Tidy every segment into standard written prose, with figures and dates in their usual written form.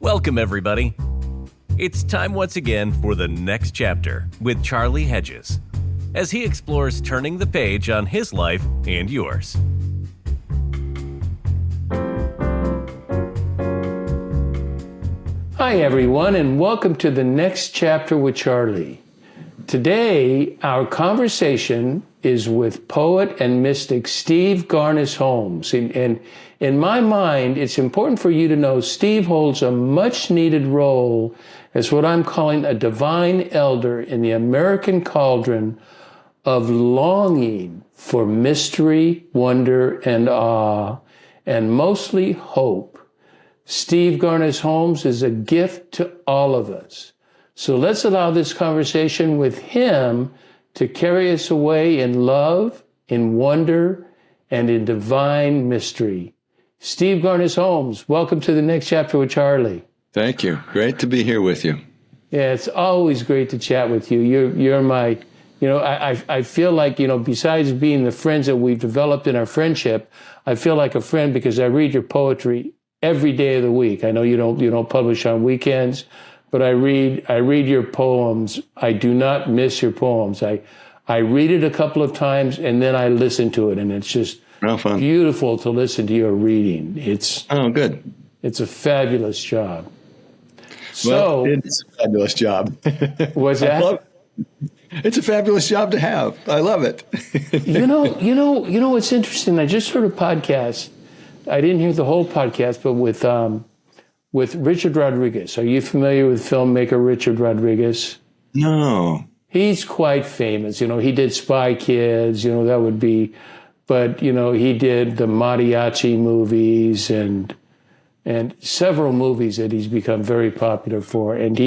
Welcome, everybody. It's time once again for the next chapter with Charlie Hedges, as he explores turning the page on his life and yours. Hi, everyone, and welcome to the next chapter with Charlie. Today, our conversation is with poet and mystic Steve Garnes Holmes. And in my mind, it's important for you to know Steve holds a much-needed role as what I'm calling a divine elder in the American cauldron of longing for mystery, wonder, and awe, and mostly hope. Steve Garnes Holmes is a gift to all of us. So let's allow this conversation with him to carry us away in love, in wonder, and in divine mystery. Steve Garnes Holmes, welcome to the next chapter with Charlie. Thank you. Great to be here with you. Yeah, it's always great to chat with you. You're my, I feel like, besides being the friends that we've developed in our friendship, I feel like a friend because I read your poetry every day of the week. I know you don't publish on weekends, but I read your poems. I do not miss your poems. I read it a couple of times and then I listen to it, and it's just beautiful to listen to your reading. Good. It's a fabulous job. Well, it's a fabulous job. What's that? It's a fabulous job to have. I love it. You know what's interesting? I just heard a podcast. I didn't hear the whole podcast, but with Richard Rodriguez. Are you familiar with filmmaker Richard Rodriguez? No. He's quite famous. He did Spy Kids, that would be, but, he did the Mariachi movies and several movies that he's become very popular for. And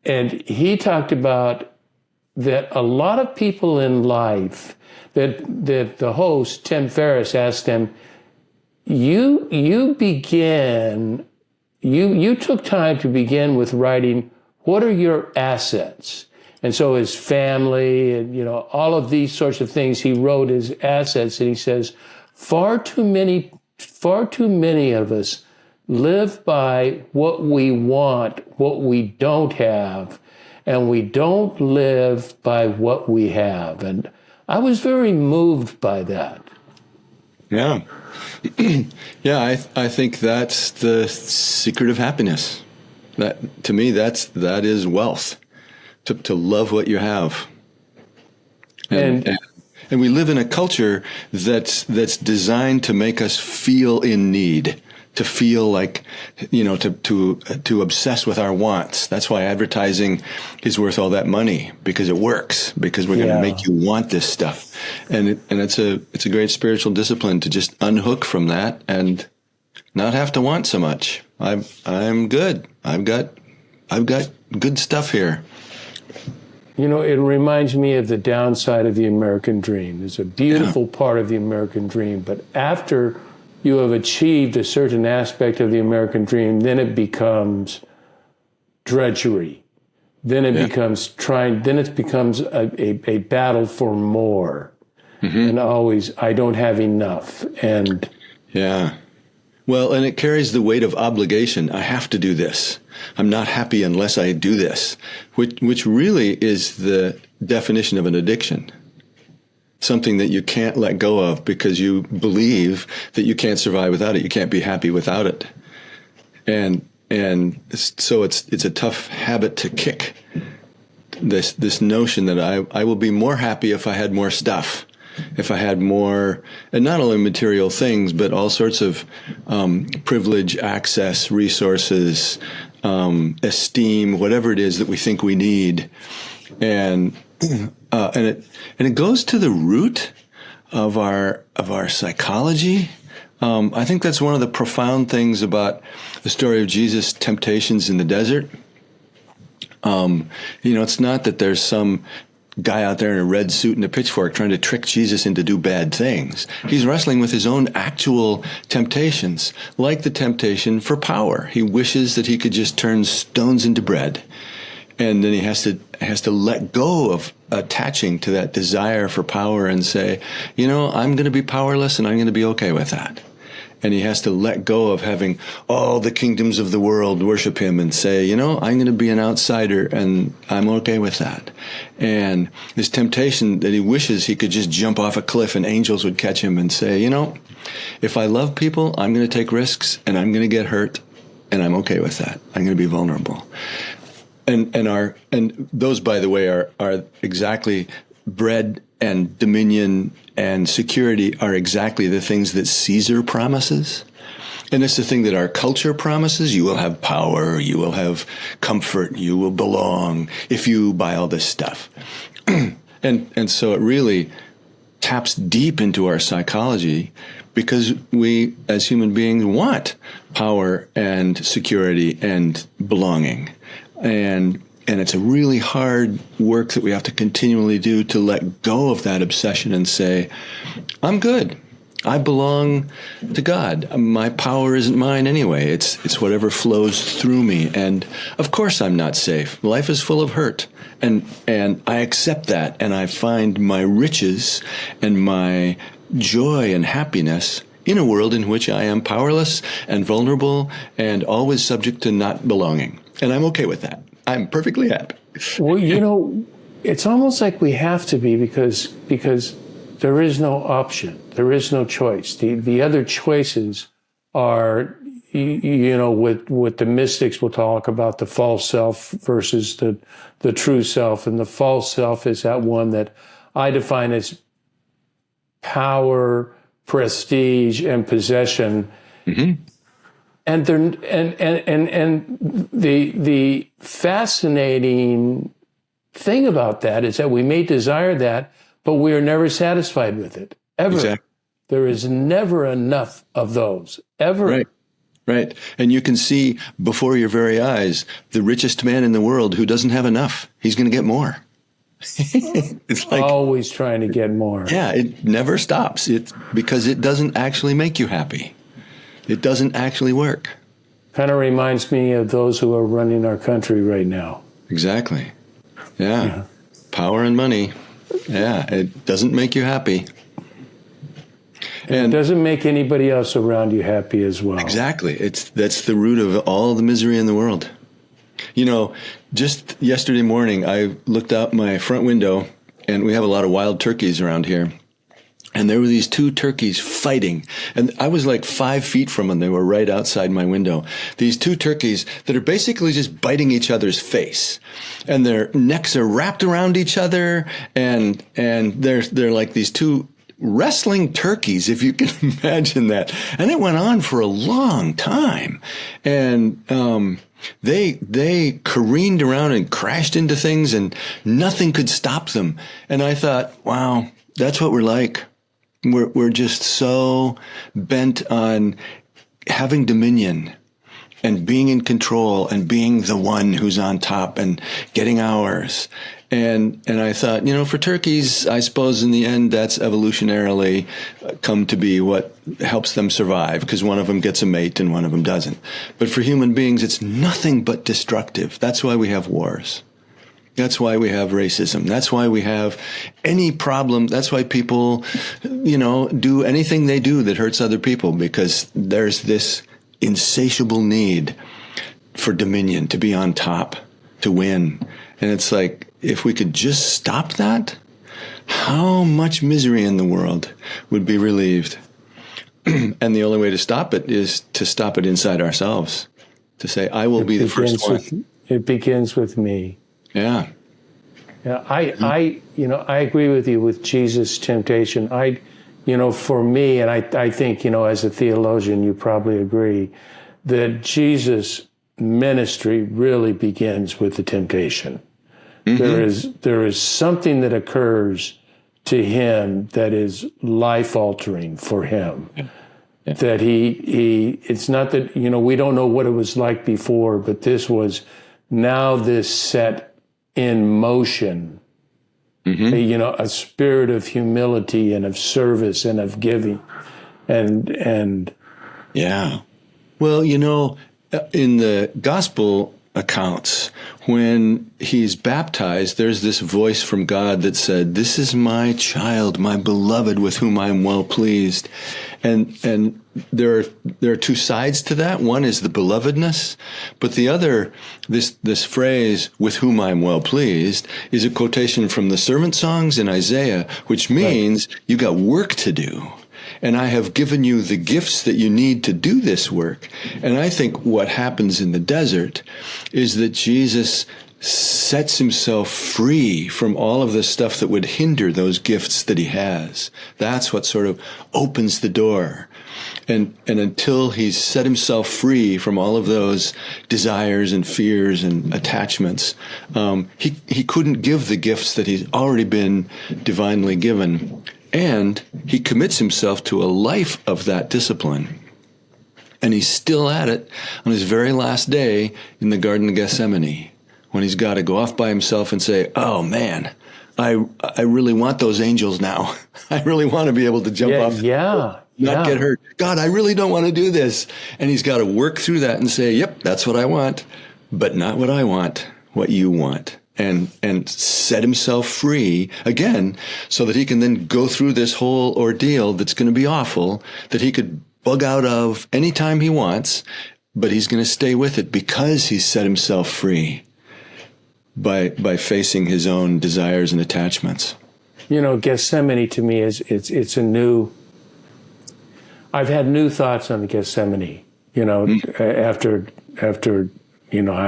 he talked about that a lot of people in life, that the host, Tim Ferriss, asked him, you took time to begin with writing, what are your assets? And so his family and, all of these sorts of things, he wrote his assets. And he says, far too many of us live by what we want, what we don't have, and we don't live by what we have. And I was very moved by that. Yeah. Yeah, I think that's the secret of happiness. That, to me, that is wealth, to love what you have. And we live in a culture that's designed to make us feel in need, to feel like, to obsess with our wants. That's why advertising is worth all that money, because it works, because we're going to make you want this stuff. And it's a great spiritual discipline to just unhook from that and not have to want so much. I'm good. I've got good stuff here. It reminds me of the downside of the American dream. There's a beautiful part of the American dream, but after you have achieved a certain aspect of the American dream, then it becomes drudgery. Then it becomes a battle for more. Mm-hmm. And always, I don't have enough. And well, and it carries the weight of obligation. I have to do this. I'm not happy unless I do this, which really is the definition of an addiction. Something that you can't let go of because you believe that you can't survive without it. You can't be happy without it. And so it's a tough habit to kick. This notion that I will be more happy if I had more stuff. If I had more, and not only material things, but all sorts of privilege, access, resources, esteem, whatever it is that we think we need, and it goes to the root of our psychology. I think that's one of the profound things about the story of Jesus' temptations in the desert. It's not that there's some guy out there in a red suit and a pitchfork trying to trick Jesus into do bad things. He's wrestling with his own actual temptations, like the temptation for power. He wishes that he could just turn stones into bread. And then he has to let go of attaching to that desire for power and say, I'm going to be powerless and I'm going to be okay with that. And he has to let go of having all the kingdoms of the world worship him and say, you know, I'm going to be an outsider and I'm okay with that. And this temptation that he wishes he could just jump off a cliff and angels would catch him and say, you know, if I love people, I'm going to take risks and I'm going to get hurt and I'm okay with that. I'm going to be vulnerable. And those, by the way, are exactly bread and dominion and security are exactly the things that Caesar promises. And it's the thing that our culture promises. You will have power, you will have comfort, you will belong if you buy all this stuff. And so it really taps deep into our psychology because we, as human beings, want power and security and belonging. And it's a really hard work that we have to continually do to let go of that obsession and say, I'm good. I belong to God. My power isn't mine anyway. It's whatever flows through me. And of course I'm not safe. Life is full of hurt. And I accept that. And I find my riches and my joy and happiness in a world in which I am powerless and vulnerable and always subject to not belonging. And I'm okay with that. I'm perfectly happy. Well, you know, it's almost like we have to be because there is no option. There is no choice. The other choices are, you know, with the mystics, we'll talk about the false self versus the true self. And the false self is that one that I define as power, prestige, and possession. Mm-hmm. And the fascinating thing about that is that we may desire that, but we are never satisfied with it, ever. Exactly. There is never enough of those, ever. Right. And you can see before your very eyes the richest man in the world who doesn't have enough. He's going to get more. It's like always trying to get more. Yeah, it never stops. It's because it doesn't actually make you happy. It doesn't actually work. Kind of reminds me of those who are running our country right now. Exactly. Yeah. Power and money. Yeah, it doesn't make you happy. And it doesn't make anybody else around you happy as well. Exactly. That's the root of all the misery in the world. You know, just yesterday morning, I looked out my front window, and we have a lot of wild turkeys around here. And there were these two turkeys fighting. And I was like 5 feet from them. They were right outside my window. These two turkeys that are basically just biting each other's face. And their necks are wrapped around each other. And they're like these two wrestling turkeys, if you can imagine that. And it went on for a long time. And they careened around and crashed into things, and nothing could stop them. And I thought, wow, that's what we're like. We're just so bent on having dominion and being in control and being the one who's on top and getting ours. And I thought, you know, for turkeys, I suppose in the end, that's evolutionarily come to be what helps them survive, because one of them gets a mate and one of them doesn't. But for human beings, it's nothing but destructive. That's why we have wars. That's why we have racism. That's why we have any problem. That's why people, you know, do anything they do that hurts other people, because there's this insatiable need for dominion, to be on top, to win. And it's like, if we could just stop that, how much misery in the world would be relieved? And the only way to stop it is to stop it inside ourselves, to say, I will be the first one. It begins with me. Yeah. Yeah, I agree with you with Jesus' temptation. For me, and I think, as a theologian, you probably agree that Jesus' ministry really begins with the temptation. Mm-hmm. There is something that occurs to him that is life altering for him. Yeah. That it's not that, we don't know what it was like before, but this set in motion, a spirit of humility and of service and of giving. And yeah. Well, in the gospel, accounts. When he's baptized, there's this voice from God that said, "This is my child, my beloved, with whom I am well pleased." And there are two sides to that. One is the belovedness, but the other, this phrase, "with whom I am well pleased," is a quotation from the servant songs in Isaiah, which means you got work to do. And I have given you the gifts that you need to do this work. And I think what happens in the desert is that Jesus sets himself free from all of the stuff that would hinder those gifts that he has. That's what sort of opens the door. And until he's set himself free from all of those desires and fears and attachments, he couldn't give the gifts that he's already been divinely given. And he commits himself to a life of that discipline. And he's still at it on his very last day in the Garden of Gethsemane, when he's got to go off by himself and say, "Oh man, I really want those angels now. I really want to be able to jump off, not get hurt. God, I really don't want to do this." And he's got to work through that and say, "Yep, that's what I want, but not what I want, what you want." And set himself free again, so that he can then go through this whole ordeal that's going to be awful, that he could bug out of anytime he wants, but he's going to stay with it because he's set himself free by facing his own desires and attachments. You know, Gethsemane to me it's a new. I've had new thoughts on the Gethsemane. You know, after I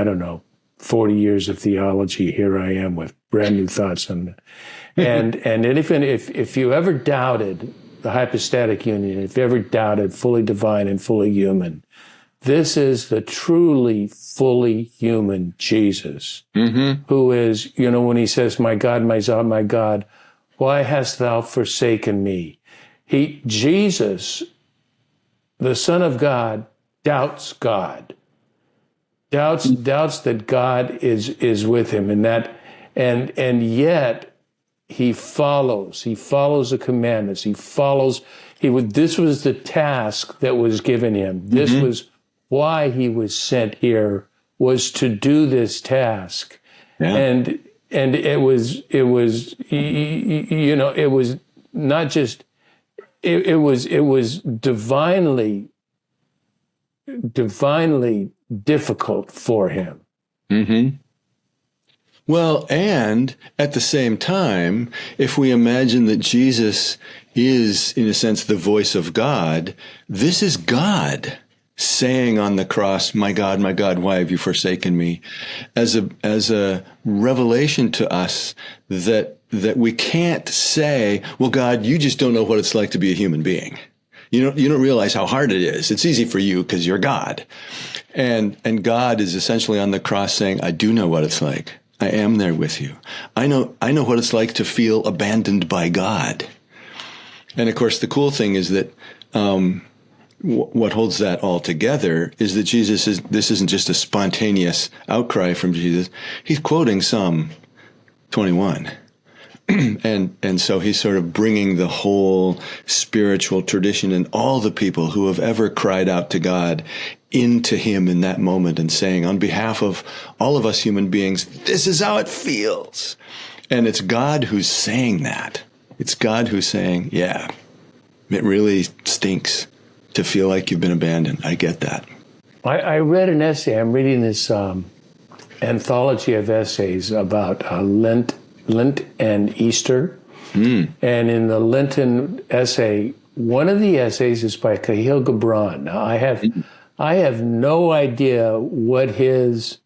don't know, 40 years of theology, here I am with brand new thoughts on it. And if you ever doubted the hypostatic union, if you ever doubted fully divine and fully human, this is the truly fully human Jesus, who is, when he says, my God, my God, why hast thou forsaken me? Jesus, the Son of God, doubts God. Doubts that God is with him, and yet he follows the commandments. This was the task that was given him. This was why he was sent here, was to do this task. Yeah. And it was not just, it was divinely difficult for him. Well, and at the same time, if we imagine that Jesus is, in a sense, the voice of God, this is God saying on the cross, my God, why have you forsaken me?" as a revelation to us that we can't say, "Well, God, you just don't know what it's like to be a human being. You don't realize how hard it is. It's easy for you because you're God." And God is essentially on the cross saying, "I do know what it's like. I am there with you. I know what it's like to feel abandoned by God." And of course, the cool thing is that what holds that all together is that this isn't just a spontaneous outcry from Jesus. He's quoting Psalm 21. And so he's sort of bringing the whole spiritual tradition and all the people who have ever cried out to God into him in that moment, and saying, on behalf of all of us human beings, this is how it feels. And it's God who's saying that. It's God who's saying, yeah, it really stinks to feel like you've been abandoned. I get that. I read an essay. I'm reading this anthology of essays about Lent and Easter. And in the Lenten essay, one of the essays is by Kahlil Gibran. Now, I have no idea what his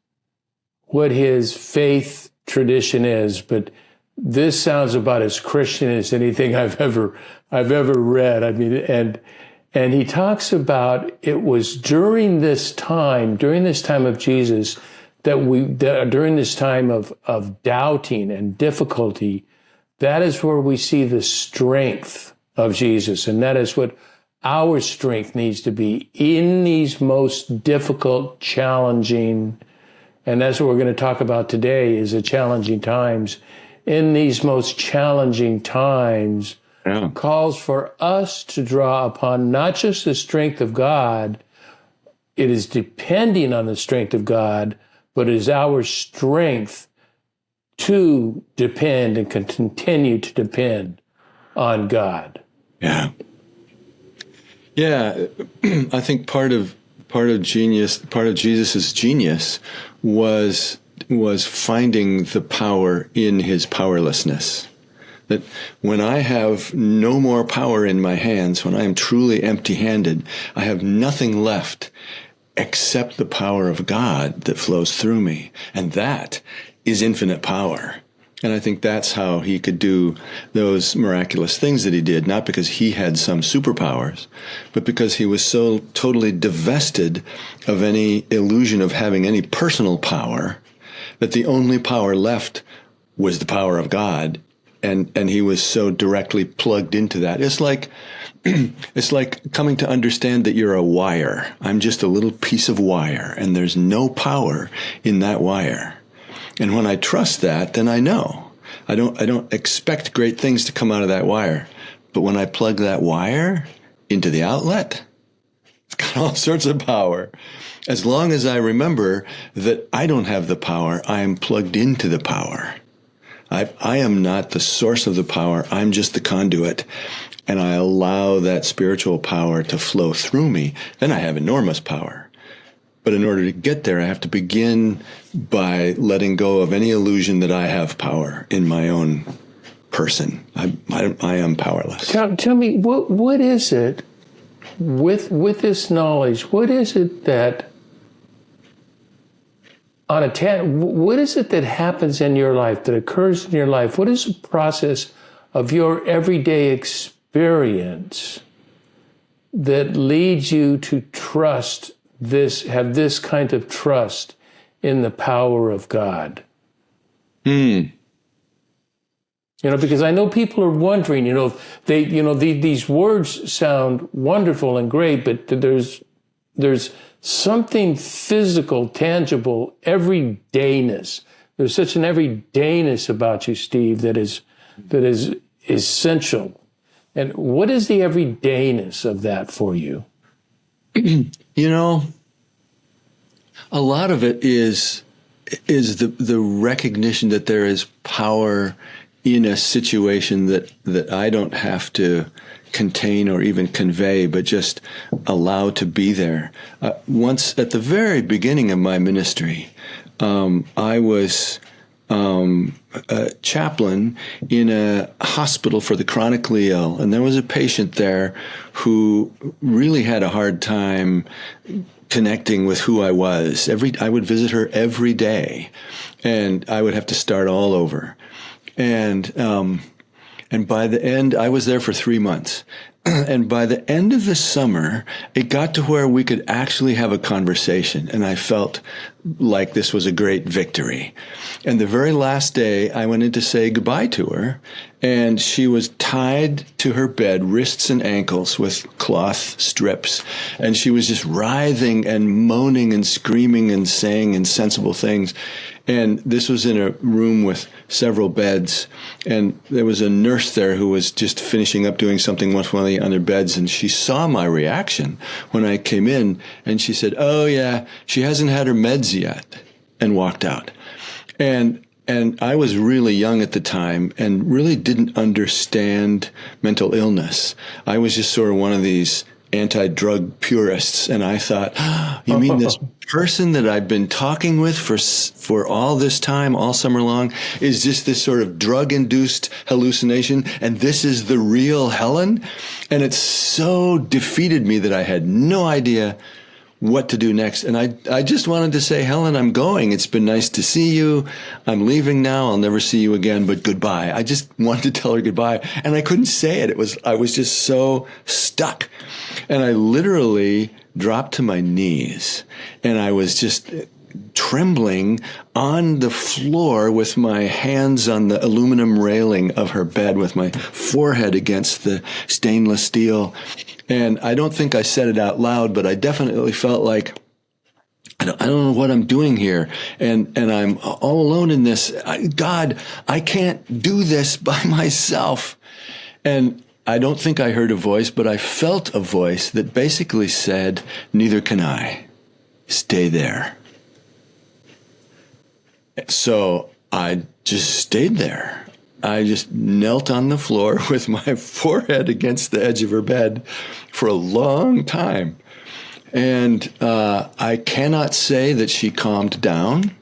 faith tradition is, but this sounds about as Christian as anything I've ever read. I mean, and he talks about it was during this time of Jesus, during this time of doubting and difficulty, that is where we see the strength of Jesus. And that is what our strength needs to be in these most difficult, challenging, and that's what we're going to talk about today, is the challenging times. In these most challenging times, calls for us to draw upon not just the strength of God, it is depending on the strength of God, but is our strength to depend and continue to depend on God. Yeah. Yeah. I think part of Jesus's genius was finding the power in his powerlessness. That when I have no more power in my hands, when I am truly empty-handed, I have nothing left except the power of God that flows through me. And that is infinite power. And I think that's how he could do those miraculous things that he did, not because he had some superpowers, but because he was so totally divested of any illusion of having any personal power that the only power left was the power of God. And he was so directly plugged into that. It's like coming to understand that you're a wire. I'm just a little piece of wire, and there's no power in that wire. And when I trust that, then I know. I don't expect great things to come out of that wire. But when I plug that wire into the outlet, it's got all sorts of power. As long as I remember that I don't have the power, I am plugged into the power. I am not the source of the power. I'm just the conduit. And I allow that spiritual power to flow through me. Then I have enormous power. But in order to get there, I have to begin by letting go of any illusion that I have power in my own person. I am powerless. Tell me, what is it with this knowledge? What is it that what is it that happens in your life, that occurs in your life? What is the process of your everyday experience that leads you to trust this, have this kind of trust in the power of God? You know, because I know people are wondering, these words sound wonderful and great, but there's something physical, tangible, everydayness. There's such an everydayness about you, Steve, that is essential. And what is the everydayness of that for you? A lot of it is the recognition that there is power in a situation that I don't have to contain or even convey, but just allow to be there. Once at the very beginning of my ministry, I was a chaplain in a hospital for the chronically ill, and there was a patient there who really had a hard time connecting with who I was. I would visit her every day, and I would have to start all over. And by the end, I was there for 3 months. And by the end of the summer, it got to where we could actually have a conversation. And I felt like this was a great victory. And the very last day, I went in to say goodbye to her. And she was tied to her bed, wrists and ankles, with cloth strips. And she was just writhing and moaning and screaming and saying insensible things. And this was in a room with several beds. And there was a nurse there who was just finishing up doing something with one of the other beds. And she saw my reaction when I came in. And she said, "Oh, yeah, she hasn't had her meds yet," and walked out. And I was really young at the time and really didn't understand mental illness. I was just sort of one of these anti-drug purists. And I thought, you mean this person that I've been talking with for all this time, all summer long, is just this sort of drug-induced hallucination, and this is the real Helen? And it so defeated me that I had no idea what to do next. And I just wanted to say, "Helen, I'm going. It's been nice to see you. I'm leaving now. I'll never see you again, but goodbye." I just wanted to tell her goodbye, and I couldn't say it. I was just so stuck. And I literally dropped to my knees, and I was just trembling on the floor with my hands on the aluminum railing of her bed, with my forehead against the stainless steel. And I don't think I said it out loud, but I definitely felt like, I don't know what I'm doing here. And I'm all alone in this. God, I can't do this by myself. And I don't think I heard a voice, but I felt a voice that basically said, "Neither can I. Stay there." So I just stayed there. I just knelt on the floor with my forehead against the edge of her bed for a long time. And I cannot say that she calmed down.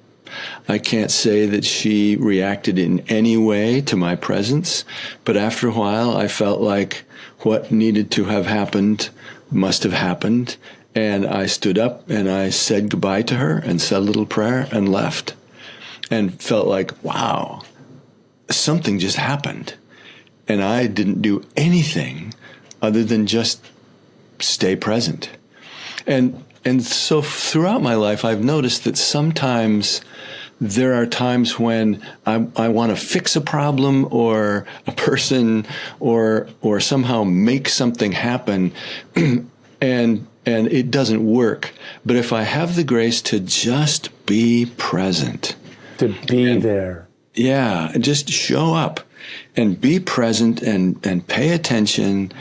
I can't say that she reacted in any way to my presence. But after a while, I felt like what needed to have happened must have happened. And I stood up and I said goodbye to her and said a little prayer and left. And felt like, wow, something just happened. And I didn't do anything other than just stay present. And so throughout my life, I've noticed that sometimes there are times when I want to fix a problem or a person or somehow make something happen, and it doesn't work. But if I have the grace to just be present, to be there. Yeah, just show up and be present and pay attention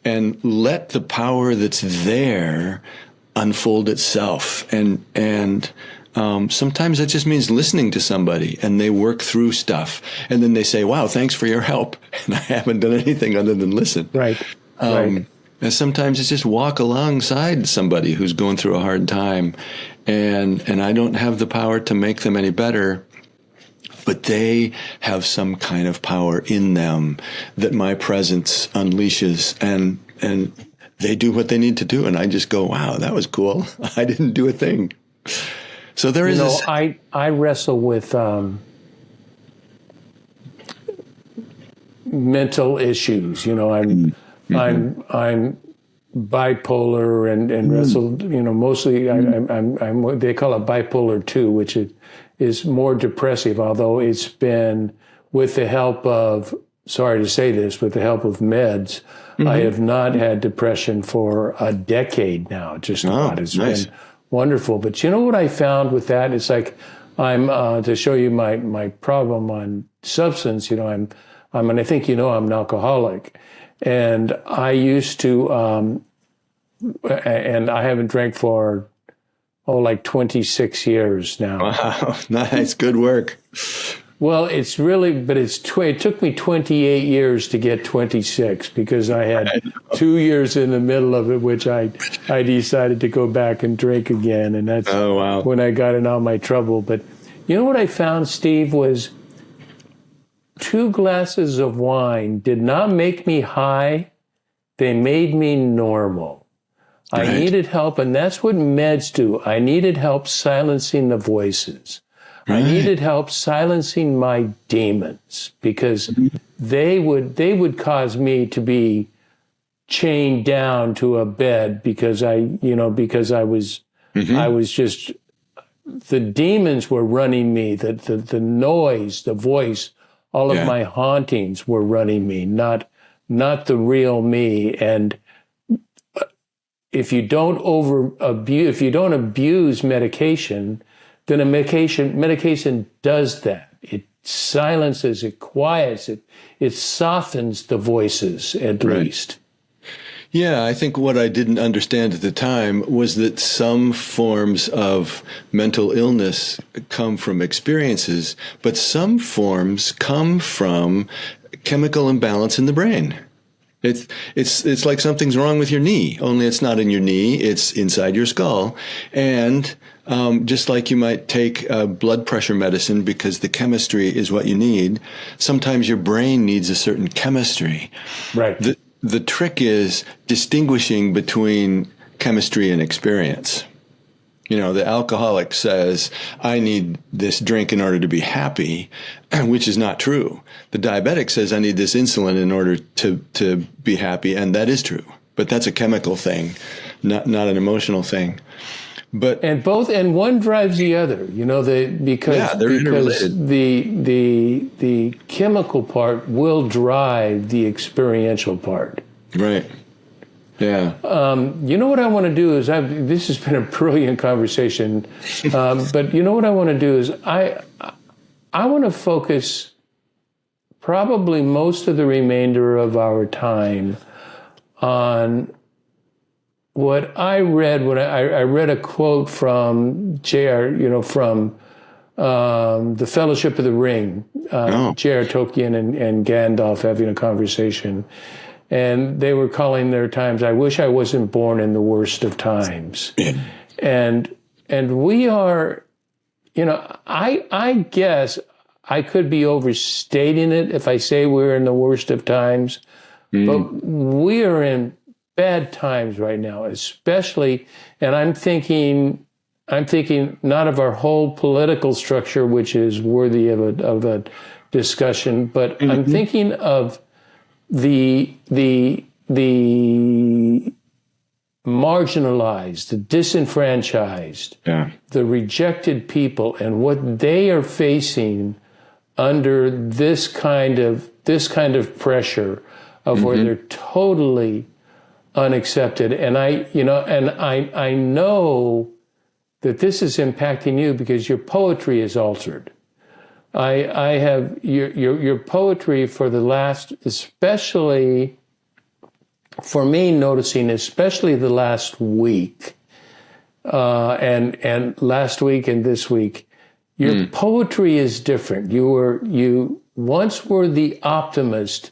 and let the power that's there unfold itself. And sometimes that just means listening to somebody and they work through stuff. And then they say, wow, thanks for your help. And I haven't done anything other than listen. Right. Right. And sometimes it's just walk alongside somebody who's going through a hard time. And I don't have the power to make them any better, but they have some kind of power in them that my presence unleashes, and they do what they need to do. And I just go, wow, that was cool. I didn't do a thing. So there is I wrestle with mental issues. I'm bipolar and wrestle, mostly I'm they call it bipolar 2, which is more depressive, although it's been with the help of, sorry to say this, with the help of meds, I have not had depression for a decade now, just about. It's nice. been wonderful. But you know what I found with that? It's like I'm, to show you my problem on substance, and I think I'm an alcoholic. And I used to, and I haven't drank for, like 26 years now. Wow, nice, good work. Well, it's really, but it took me 28 years to get 26 because I had 2 years in the middle of it, which I decided to go back and drink again. And that's when I got in all my trouble. But you know what I found, Steve, was 2 glasses of wine did not make me high. They made me normal. Right. I needed help, and that's what meds do. I needed help silencing the voices. Right. I needed help silencing my demons because they would cause me to be chained down to a bed because I was just, the demons were running me, the noise, the voice, all of my hauntings were running me, not the real me. And if you don't abuse medication, then a medication does that. It silences, it quiets, it softens the voices at least. Yeah, I think what I didn't understand at the time was that some forms of mental illness come from experiences, but some forms come from chemical imbalance in the brain. It's like something's wrong with your knee, only it's not in your knee, it's inside your skull. And just like you might take blood pressure medicine because the chemistry is what you need, sometimes your brain needs a certain chemistry. Right. The trick is distinguishing between chemistry and experience. The alcoholic says, I need this drink in order to be happy, which is not true. The diabetic says, I need this insulin in order to be happy, and that is true. But that's a chemical thing, not an emotional thing. But and one drives the other, because the chemical part will drive the experiential part. Right. Yeah. You know what I want to do is this has been a brilliant conversation, but you know what I want to do is I want to focus probably most of the remainder of our time on what I read when I read a quote from J.R., from The Fellowship of the Ring, J.R. Tolkien and Gandalf having a conversation. And they were calling their times, I wish I wasn't born in the worst of times. And we are, I guess I could be overstating it if I say we're in the worst of times, but we are in bad times right now, especially, and I'm thinking not of our whole political structure, which is worthy of a discussion, but I'm thinking of the marginalized, the disenfranchised, the rejected people, and what they are facing under this kind of pressure of where they're totally unaccepted. And I know that this is impacting you because your poetry is altered. I have your poetry for the last, especially for me, noticing especially the last week, and last week and this week, your poetry is different. You once were the optimist,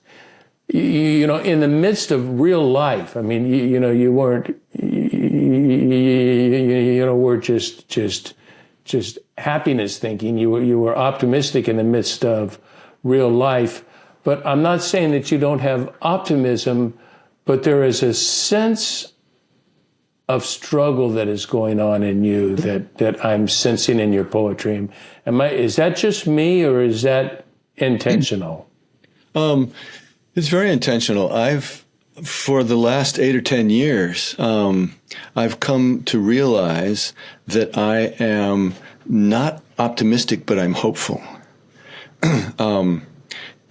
in the midst of real life. I mean, you weren't, we're just happiness thinking. You were optimistic in the midst of real life. But I'm not saying that you don't have optimism, but there is a sense of struggle that is going on in you that I'm sensing in your poetry. Is that just me, or is that intentional? It's very intentional. For the last 8 or 10 years, I've come to realize that I am not optimistic, but I'm hopeful.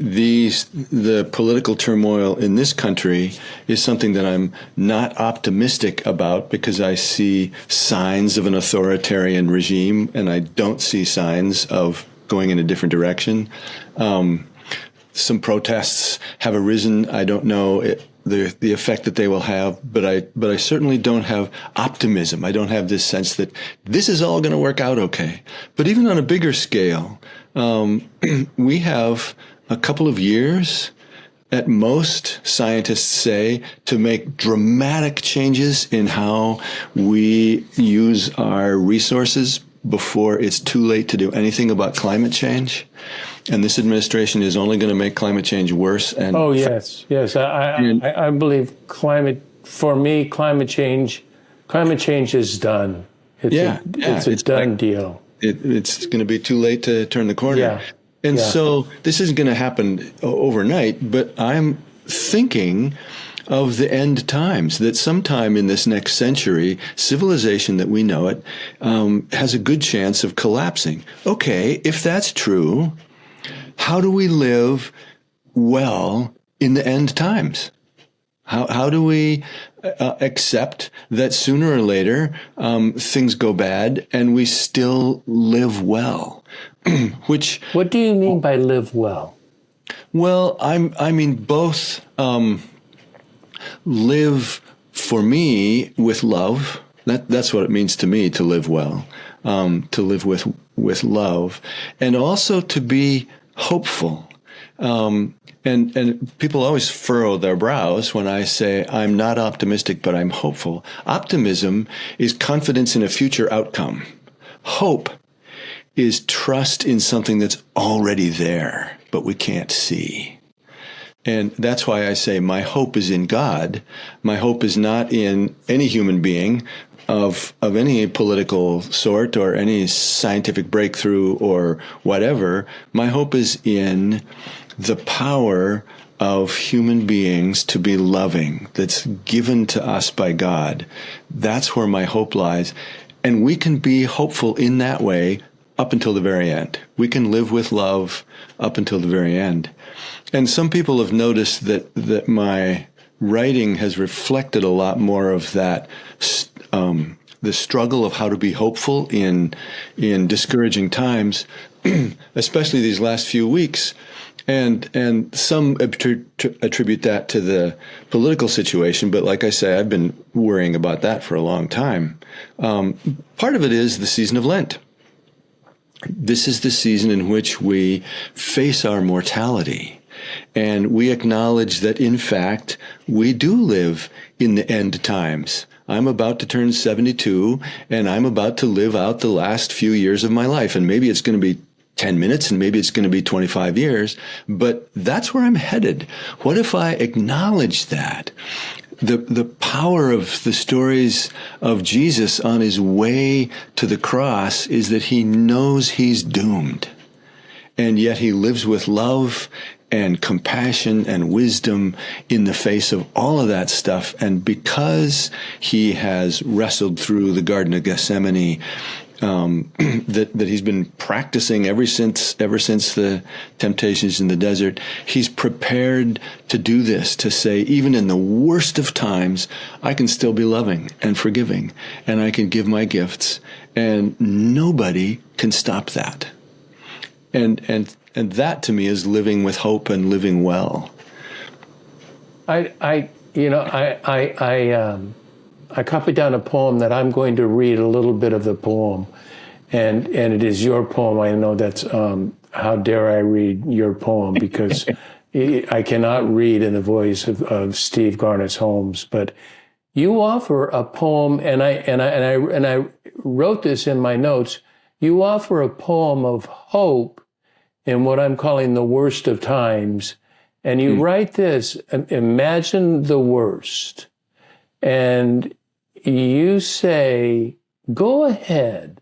The political turmoil in this country is something that I'm not optimistic about because I see signs of an authoritarian regime and I don't see signs of going in a different direction. Some protests have arisen. I don't know the effect that they will have, but I certainly don't have optimism. I don't have this sense that this is all going to work out okay. But even on a bigger scale, we have a couple of years, at most, scientists say, to make dramatic changes in how we use our resources before it's too late to do anything about climate change. And this administration is only going to make climate change worse. And yes. I believe climate change is done. It's a done deal. It's going to be too late to turn the corner. And so this isn't going to happen overnight, but I'm thinking of the end times, that sometime in this next century, civilization that we know it has a good chance of collapsing. Okay, if that's true, how do we live well in the end times? How do we accept that sooner or later things go bad and we still live well? What do you mean by live well? Well, I mean both live for me with love. That's what it means to me to live well, to live with love, and also to be hopeful. And people always furrow their brows when I say I'm not optimistic, but I'm hopeful. Optimism is confidence in a future outcome. Hope is trust in something that's already there, but we can't see. And that's why I say my hope is in God. My hope is not in any human being of any political sort or any scientific breakthrough or whatever. My hope is in the power of human beings to be loving that's given to us by God. That's where my hope lies. And we can be hopeful in that way up until the very end. We can live with love up until the very end. And some people have noticed that my writing has reflected a lot more of that, the struggle of how to be hopeful in discouraging times, especially these last few weeks. And some attribute that to the political situation, but like I say, I've been worrying about that for a long time. Part of it is the season of Lent. This is the season in which we face our mortality, and we acknowledge that, in fact, we do live in the end times. I'm about to turn 72, and I'm about to live out the last few years of my life, and maybe it's going to be 10 minutes, and maybe it's going to be 25 years, but that's where I'm headed. What if I acknowledge that? The power of the stories of Jesus on his way to the cross is that he knows he's doomed. And yet he lives with love and compassion and wisdom in the face of all of that stuff. And because he has wrestled through the Garden of Gethsemane, that he's been practicing ever since the temptations in the desert, he's prepared to do this, to say, even in the worst of times, I can still be loving and forgiving, and I can give my gifts, and nobody can stop that. And that to me is living with hope and living well. I copied down a poem that I'm going to read a little bit of the poem, and it is your poem. I know that's how dare I read your poem, because I cannot read in the voice of Steve Garnes Holmes. But you offer a poem, and I wrote this in my notes. You offer a poem of hope in what I'm calling the worst of times, and you write this: imagine the worst. And you say, go ahead,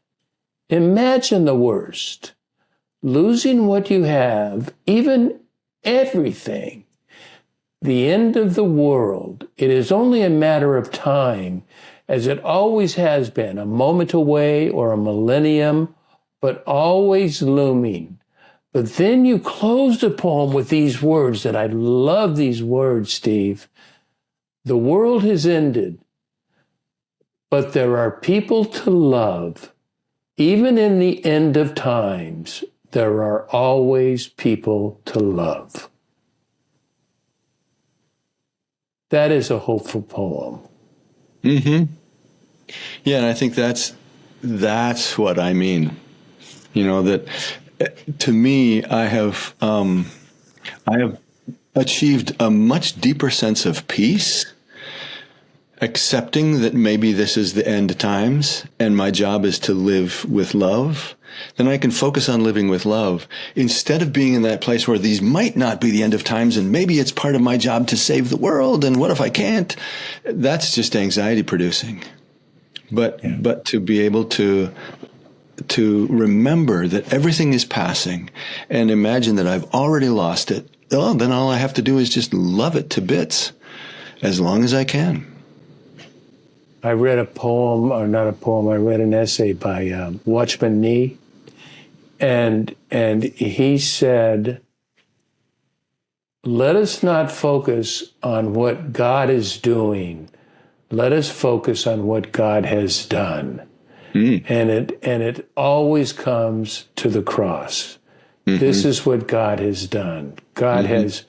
imagine the worst, losing what you have, even everything, the end of the world. It is only a matter of time, as it always has been, a moment away or a millennium, but always looming. But then you close the poem with these words, that I love these words, Steve. The world has ended, but there are people to love. Even in the end of times, there are always people to love. That is a hopeful poem. Mm-hmm. Yeah, and I think that's what I mean. That to me, I have achieved a much deeper sense of peace, accepting that maybe this is the end times and my job is to live with love. Then I can focus on living with love instead of being in that place where these might not be the end of times and maybe it's part of my job to save the world, and what if I can't? That's just anxiety producing. But to be able to remember that everything is passing and imagine that I've already lost it, then all I have to do is just love it to bits as long as I can. I read a poem, or not a poem, I read an essay by Watchman Nee, and he said, let us not focus on what God is doing. Let us focus on what God has done. And it always comes to the cross. Mm-hmm. This is what God has done. God has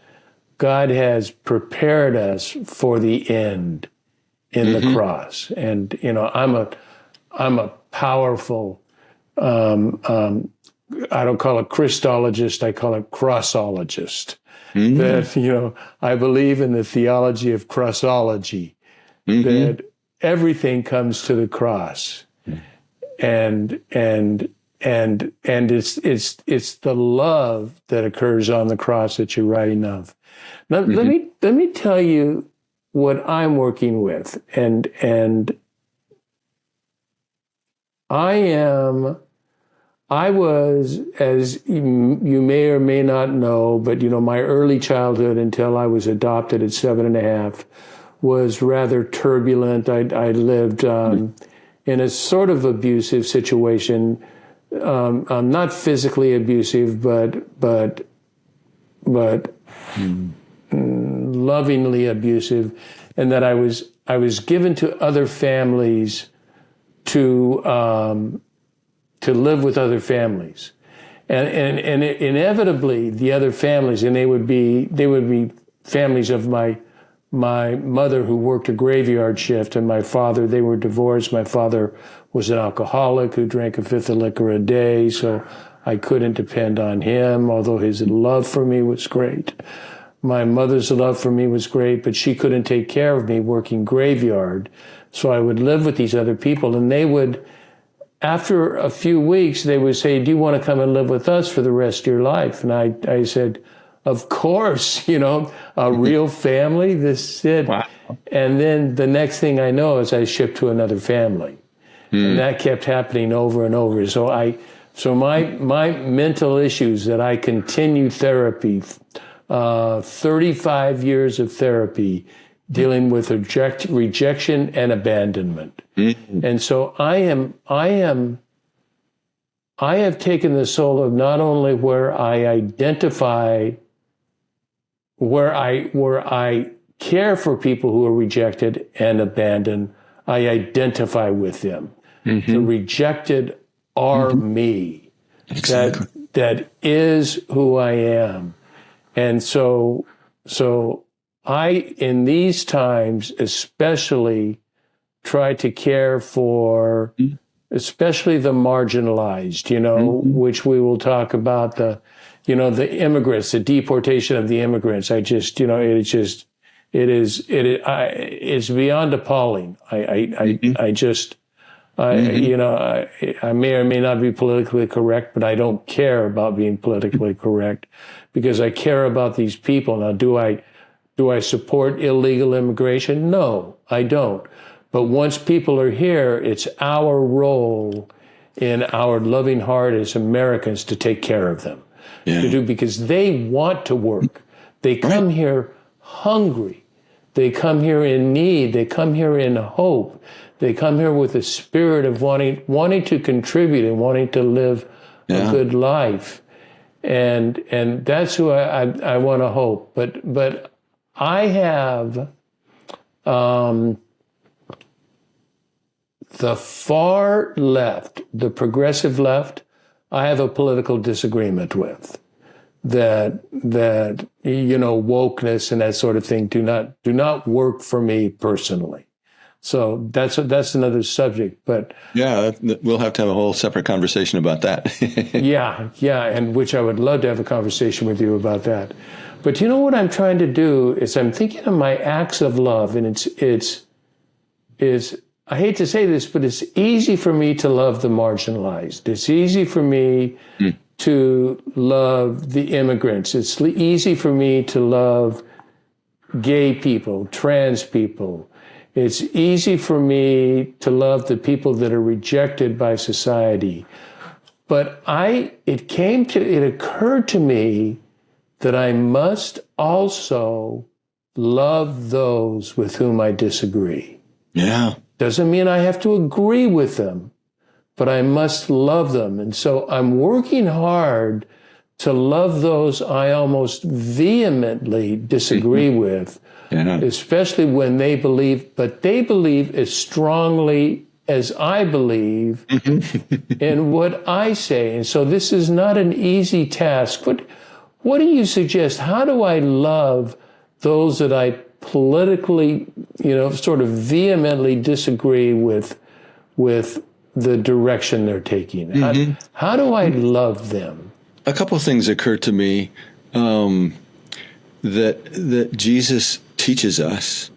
prepared us for the end in the cross. And I'm a powerful I don't call it Christologist, I call it crossologist. That I believe in the theology of crossology, that everything comes to the cross. And it's the love that occurs on the cross that you're writing of. Now, let me tell you what I'm working with, and I was, as you may or may not know, but my early childhood until I was adopted at 7.5 was rather turbulent. I lived in a sort of abusive situation, not physically abusive, but lovingly abusive, and that I was given to other families to live with other families, and inevitably the other families, and they would be families of my my mother, who worked a graveyard shift, and my father, they were divorced. My father was an alcoholic who drank a fifth of liquor a day, so I couldn't depend on him, although his love for me was great. My mother's love for me was great, but she couldn't take care of me working graveyard. So I would live with these other people, and they would, after a few weeks, they would say, do you want to come and live with us for the rest of your life? And I said, of course, a real family, this is it. Wow. And then the next thing I know is I shipped to another family. And that kept happening over and over. So my mental issues that I continued therapy, 35 years of therapy, dealing with rejection and abandonment. And so I have taken the soul of not only where I identify, where I care for people who are rejected and abandoned, I identify with them. The rejected are me. Exactly. That is who I am. And so I, in these times, especially try to care for, especially the marginalized, which we will talk about, the immigrants, the deportation of the immigrants. It's beyond appalling. I may or may not be politically correct, but I don't care about being politically correct because I care about these people. Now, do I support illegal immigration? No, I don't. But once people are here, it's our role in our loving heart as Americans to take care of them. Because they want to work. They come here hungry. They come here in need. They come here in hope. They come here with a spirit of wanting to contribute and wanting to live a good life. And that's who I want to hope. But I have the far left, the progressive left, I have a political disagreement with. That wokeness and that sort of thing do not work for me personally. So that's another subject. But we'll have to have a whole separate conversation about that. and which I would love to have a conversation with you about that. But what I'm trying to do is I'm thinking of my acts of love, and it's I hate to say this, but it's easy for me to love the marginalized. It's easy for me to love the immigrants. It's easy for me to love gay people, trans people. It's easy for me to love the people that are rejected by society. But it occurred to me that I must also love those with whom I disagree. Yeah. Doesn't mean I have to agree with them, but I must love them. And so I'm working hard to love those I almost vehemently disagree with, especially when they believe as strongly as I believe in what I say. And so this is not an easy task. What do you suggest? How do I love those that I politically, sort of vehemently disagree with the direction they're taking? How do I love them? A couple of things occur to me that Jesus teaches us.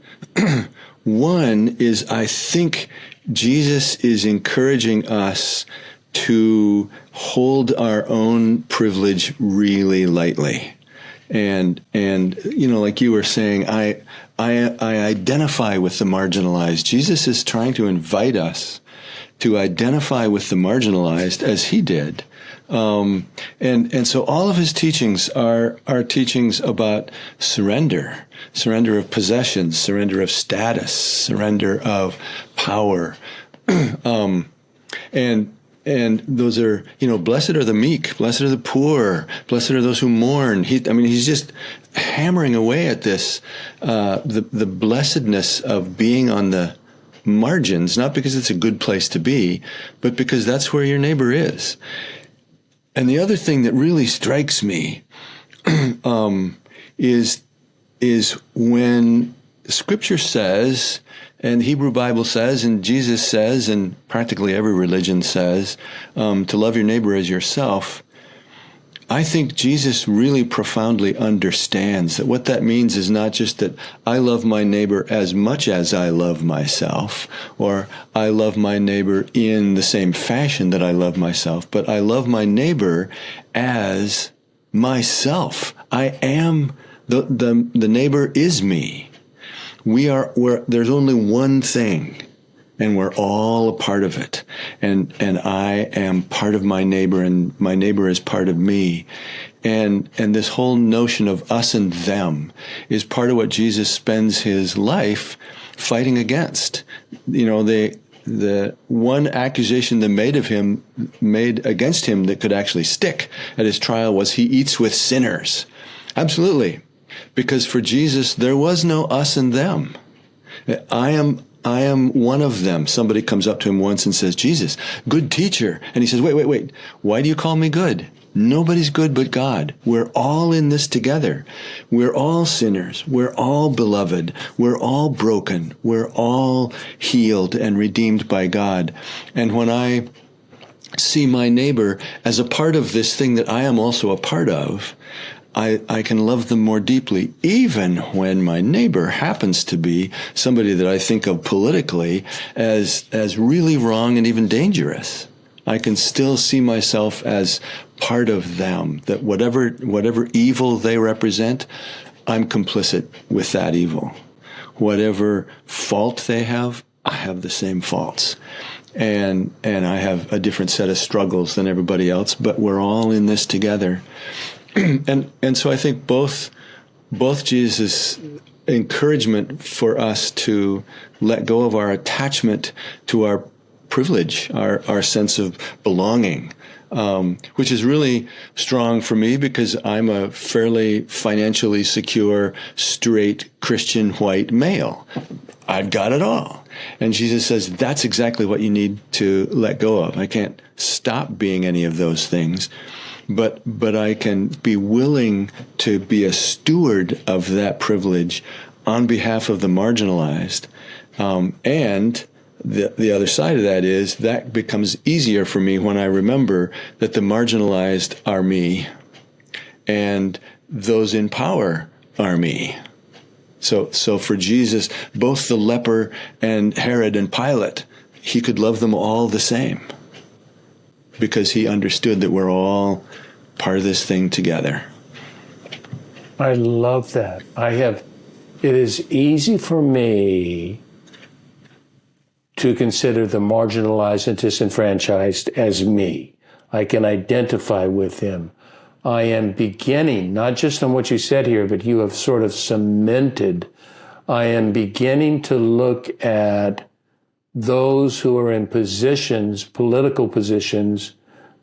One is, I think Jesus is encouraging us to hold our own privilege really lightly. And like you were saying, I identify with the marginalized. Jesus is trying to invite us to identify with the marginalized as he did. And so all of his teachings are teachings about surrender of possessions, surrender of status, surrender of power. And those are, blessed are the meek, blessed are the poor, blessed are those who mourn. He's just hammering away at this, the blessedness of being on the margins, not because it's a good place to be, but because that's where your neighbor is. And the other thing that really strikes me is when Scripture says, and the Hebrew Bible says, and Jesus says, and practically every religion says, to love your neighbor as yourself. I think Jesus really profoundly understands that what that means is not just that I love my neighbor as much as I love myself, or I love my neighbor in the same fashion that I love myself, but I love my neighbor as myself. I am, the neighbor is me. There's only one thing, and we're all a part of it. And I am part of my neighbor, and my neighbor is part of me. And this whole notion of us and them is part of what Jesus spends his life fighting against. You know, the one accusation that made against him that could actually stick at his trial was he eats with sinners. Absolutely. Because for Jesus, there was no us and them. I am one of them. Somebody comes up to him once and says, Jesus, good teacher. And he says, wait. Why do you call me good? Nobody's good but God. We're all in this together. We're all sinners. We're all beloved. We're all broken. We're all healed and redeemed by God. And when I see my neighbor as a part of this thing that I am also a part of, I can love them more deeply, even when my neighbor happens to be somebody that I think of politically as really wrong and even dangerous. I can still see myself as part of them, that whatever evil they represent, I'm complicit with that evil. Whatever fault they have, I have the same faults. And I have a different set of struggles than everybody else, but we're all in this together. And so I think both Jesus' encouragement for us to let go of our attachment to our privilege, our sense of belonging, which is really strong for me because I'm a fairly financially secure, straight Christian white male. I've got it all. And Jesus says that's exactly what you need to let go of. I can't stop being any of those things. But I can be willing to be a steward of that privilege on behalf of the marginalized. And the other side of that is that becomes easier for me when I remember that the marginalized are me and those in power are me. So for Jesus, both the leper and Herod and Pilate, he could love them all the same because he understood that we're all part of this thing together. I love that. It is easy for me to consider the marginalized and disenfranchised as me. I can identify with them. I am beginning, not just on what you said here, but you have sort of cemented, I am beginning to look at those who are in positions, political positions,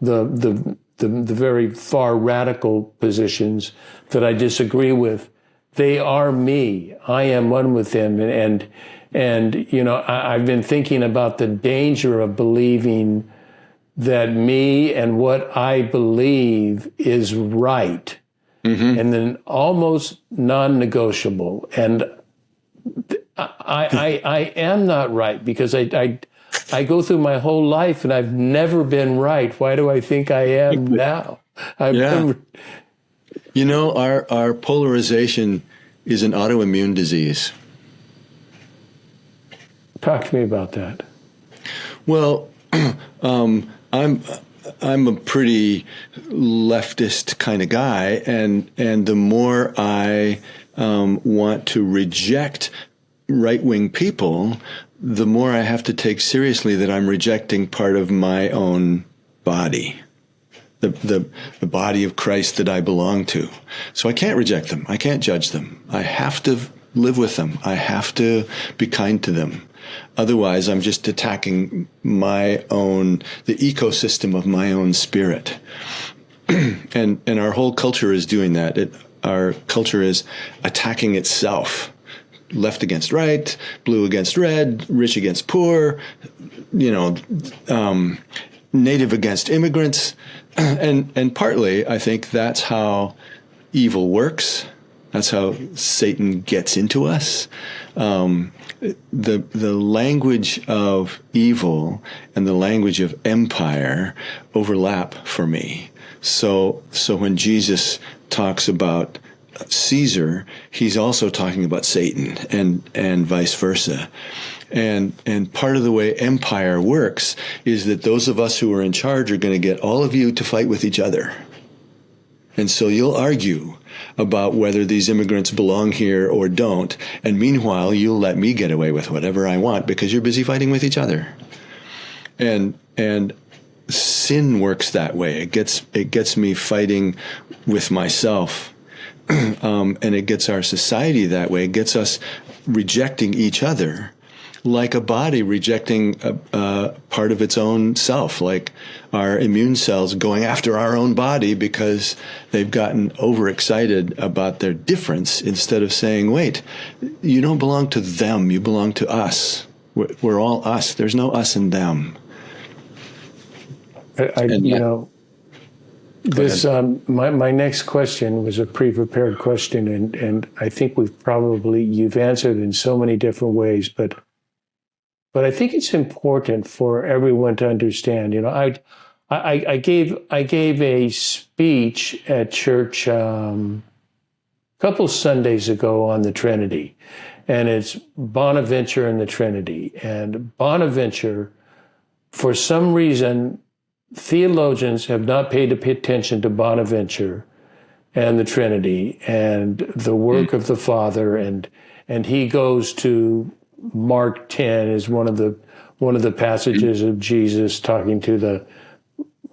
the very far radical positions that I disagree with. They are me. I am one with them. And you know, I've been thinking about the danger of believing that me and what I believe is right, and then almost non-negotiable. And I am not right because I go through my whole life and I've never been right. Why do I think I am now? You know, our polarization is an autoimmune disease. Talk to me about that. Well, I'm a pretty leftist kind of guy, and the more I want to reject right-wing people, the more I have to take seriously that I'm rejecting part of my own body, the body of Christ that I belong to. So I can't reject them. I can't judge them. I have to live with them. I have to be kind to them. Otherwise, I'm just attacking the ecosystem of my own spirit. And our whole culture is doing that. Our culture is attacking itself. Left against right, blue against red, rich against poor, native against immigrants. And partly, I think that's how evil works. That's how Satan gets into us. The language of evil and the language of empire overlap for me. So when Jesus talks about Caesar, he's also talking about Satan and vice versa. And part of the way empire works is that those of us who are in charge are going to get all of you to fight with each other. And so you'll argue about whether these immigrants belong here or don't. And meanwhile, you'll let me get away with whatever I want because you're busy fighting with each other. And sin works that way. It gets me fighting with myself. And it gets our society that way. It gets us rejecting each other, like a body rejecting a part of its own self, like our immune cells going after our own body because they've gotten overexcited about their difference instead of saying, wait, you don't belong to them, you belong to us. We're all us. There's no us and them. My next question was a pre-prepared question, and I think you've answered in so many different ways, but I think it's important for everyone to understand. I gave a speech at church a couple Sundays ago on the Trinity, and it's Bonaventure and the Trinity. And Bonaventure, for some reason, theologians have not paid attention to Bonaventure and the Trinity and the work of the Father, and he goes to Mark 10 is one of the passages of Jesus talking to the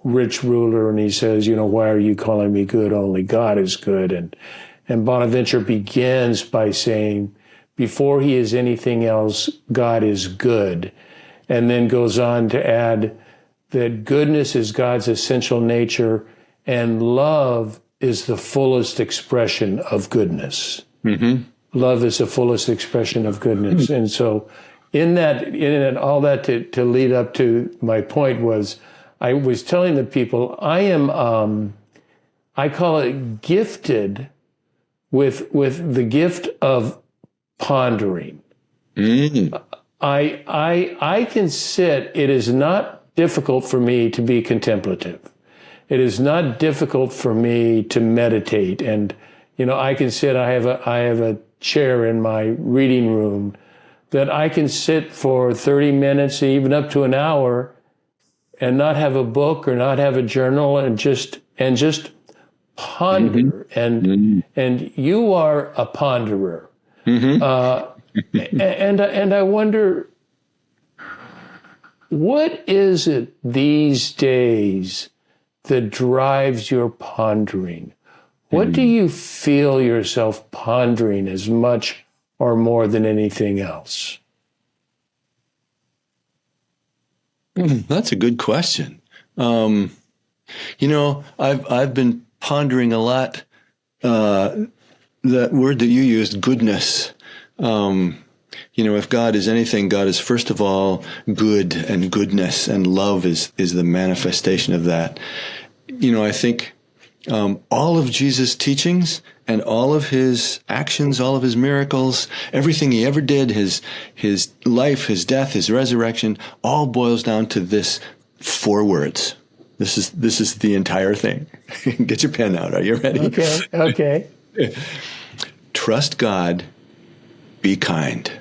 rich ruler, and he says, why are you calling me good? Only God is good. And Bonaventure begins by saying, before he is anything else, God is good, and then goes on to add that goodness is God's essential nature, and love is the fullest expression of goodness. Mm-hmm. Love is the fullest expression of goodness. And so in all that to lead up to my point was, I was telling the people, I am, I call it gifted with the gift of pondering. Mm. I can sit, it is not difficult for me to be contemplative. It is not difficult for me to meditate. And, I can sit, I have a chair in my reading room that I can sit for 30 minutes, even up to an hour, and not have a book or not have a journal and just ponder. Mm-hmm. And you are a ponderer. Mm-hmm. And I wonder, what is it these days that drives your pondering? What do you feel yourself pondering as much or more than anything else? That's a good question. I've been pondering a lot that word that you used, goodness. If God is anything, God is first of all good, and goodness and love is the manifestation of that. I think all of Jesus' teachings and all of his actions, all of his miracles, everything he ever did, his life, his death, his resurrection, all boils down to this 4 words. This is the entire thing. Get your pen out. Are you ready? Okay. Trust God, be kind.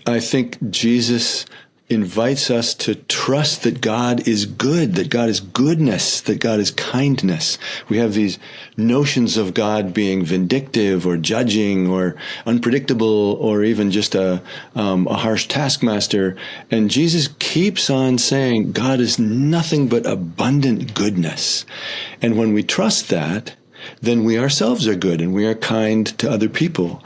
I think Jesus invites us to trust that God is good, that God is goodness, that God is kindness. We have these notions of God being vindictive or judging or unpredictable or even just a harsh taskmaster. And Jesus keeps on saying God is nothing but abundant goodness. And when we trust that, then we ourselves are good and we are kind to other people.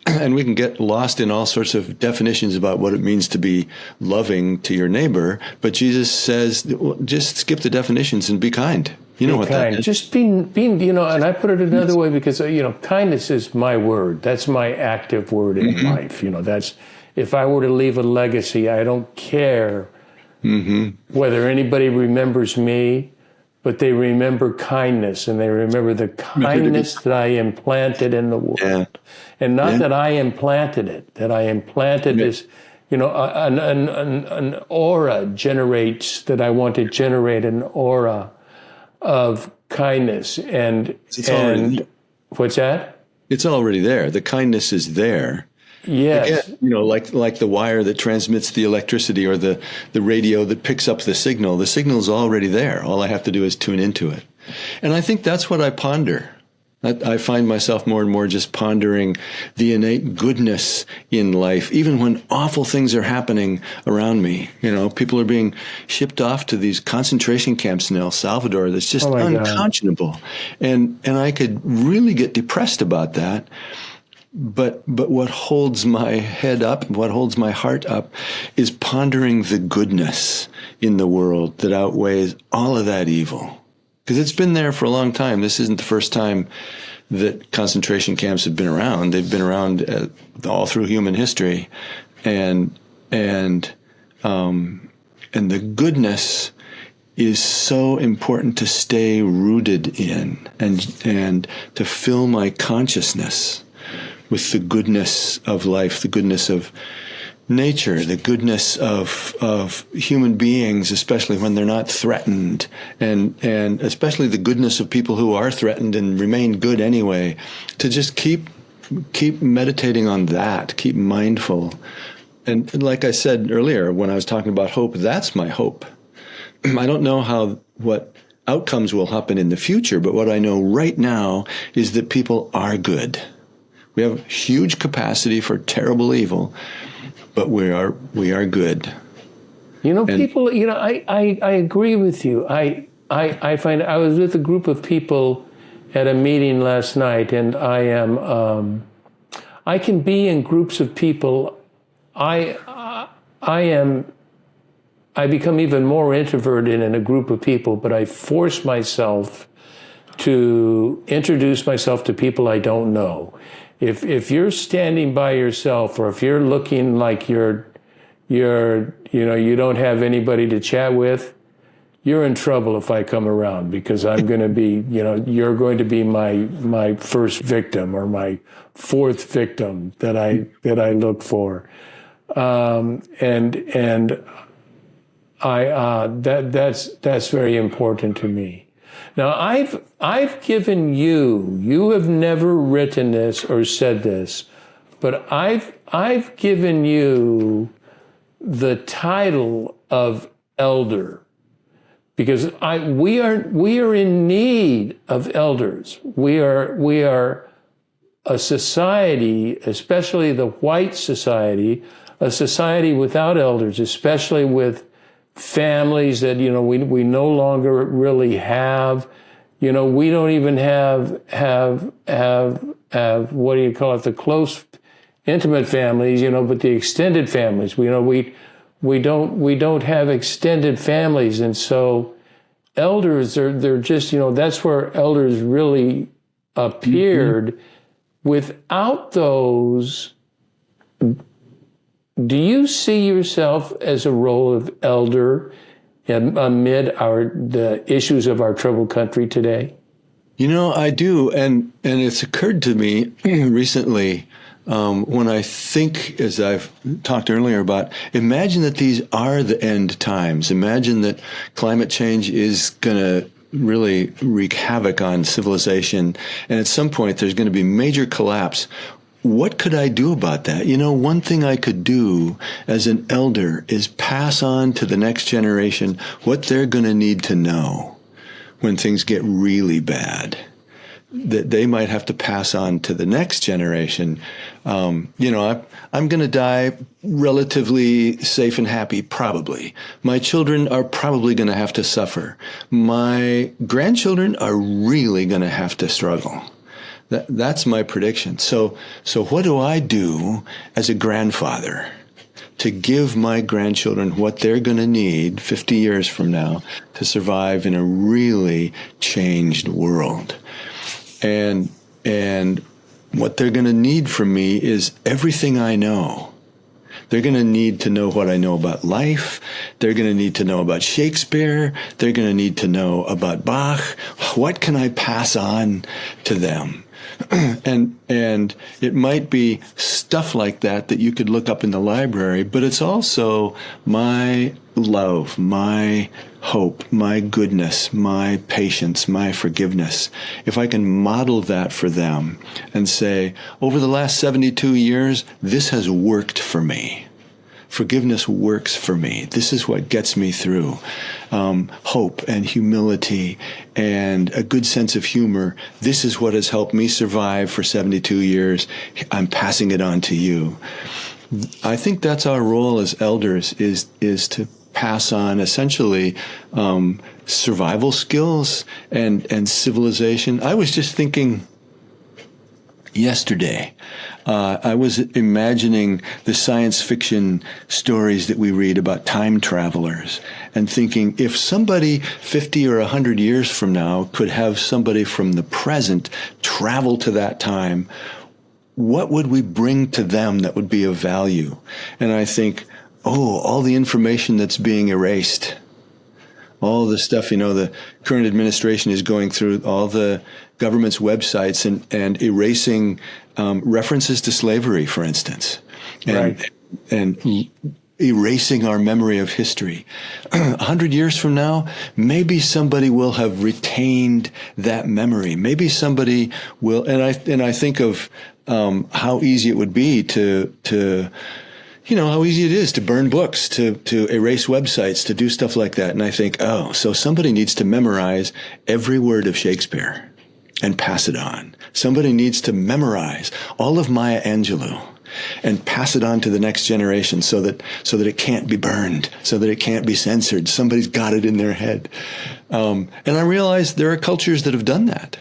And we can get lost in all sorts of definitions about what it means to be loving to your neighbor. But Jesus says, just skip the definitions and be kind. You know what kind. That is. Just being, and I put it another way because, kindness is my word. That's my active word in life. That's, if I were to leave a legacy, I don't care whether anybody remembers me but they remember kindness, and they remember the kindness that I implanted in the world. Yeah. And not that I implanted it, that I implanted this, an aura generates, that I want to generate an aura of kindness. And what's that? It's already there. The kindness is there. Yes. Again, like the wire that transmits the electricity, or the radio that picks up the signal. The signal's already there. All I have to do is tune into it. And I think that's what I ponder. I find myself more and more just pondering the innate goodness in life, even when awful things are happening around me. People are being shipped off to these concentration camps in El Salvador. That's just unconscionable. And I could really get depressed about that. But what holds my head up, what holds my heart up, is pondering the goodness in the world that outweighs all of that evil. Because it's been there for a long time. This isn't the first time that concentration camps have been around. They've been around all through human history, and the goodness is so important to stay rooted in, and to fill my consciousness with the goodness of life, the goodness of nature, the goodness of human beings, especially when they're not threatened, and especially the goodness of people who are threatened and remain good anyway, to just keep meditating on that, keep mindful. And like I said earlier, when I was talking about hope, that's my hope. I don't know what outcomes will happen in the future, but what I know right now is that people are good. We have huge capacity for terrible evil, but we are good. People. I agree with you. I find I was with a group of people at a meeting last night, and I can be in groups of people. I become even more introverted in a group of people, but I force myself to introduce myself to people I don't know. If you're standing by yourself, or if you're looking like you don't have anybody to chat with, you're in trouble if I come around, because I'm going to be, you're going to be my first victim, or my fourth victim that I look for. That's very important to me. Now, I've given you have never written this or said this, but I've given you the title of elder, because we are in need of elders. We are a society, especially the white society, a society without elders, especially with families that we no longer really have. We don't even have what do you call it, the close intimate families, but the extended families. We don't have extended families, and so elders they're just that's where elders really appeared. Mm-hmm. Without those, do you see yourself as a role of elder amid the issues of our troubled country today? I do, and it's occurred to me recently when I think, as I've talked earlier about, imagine that these are the end times. Imagine that climate change is going to really wreak havoc on civilization, and at some point there's going to be major collapse. What could I do about that? One thing I could do as an elder is pass on to the next generation what they're going to need to know when things get really bad, that they might have to pass on to the next generation. I'm going to die relatively safe and happy, probably. My children are probably going to have to suffer. My grandchildren are really going to have to struggle. That's my prediction. So what do I do as a grandfather to give my grandchildren what they're going to need 50 years from now to survive in a really changed world? And what they're going to need from me is everything I know, They're going to need to know what I know about life. They're going to need to know about Shakespeare. They're going to need to know about Bach. What can I pass on to them? And it might be stuff like that you could look up in the library, but it's also my love, my hope, my goodness, my patience, my forgiveness. If I can model that for them and say, over the last 72 years, this has worked for me. Forgiveness works for me. This is what gets me through. Hope and humility and a good sense of humor. This is what has helped me survive for 72 years. I'm passing it on to you. I think that's our role as elders, is to pass on essentially survival skills and civilization. I was just thinking yesterday, I was imagining the science fiction stories that we read about time travelers and thinking, if somebody 50 or 100 years from now could have somebody from the present travel to that time, what would we bring to them that would be of value? And I think, all the information that's being erased, all the stuff, the current administration is going through all the government's websites and erasing references to slavery, for instance, and erasing our memory of history. 100 years from now, maybe somebody will have retained that memory. Maybe somebody will, and I think of how easy it would be to how easy it is to burn books, to erase websites, to do stuff like that. And I think, so somebody needs to memorize every word of Shakespeare and pass it on. Somebody needs to memorize all of Maya Angelou and pass it on to the next generation so that it can't be burned, so that it can't be censored. Somebody's got it in their head. And I realize there are cultures that have done that.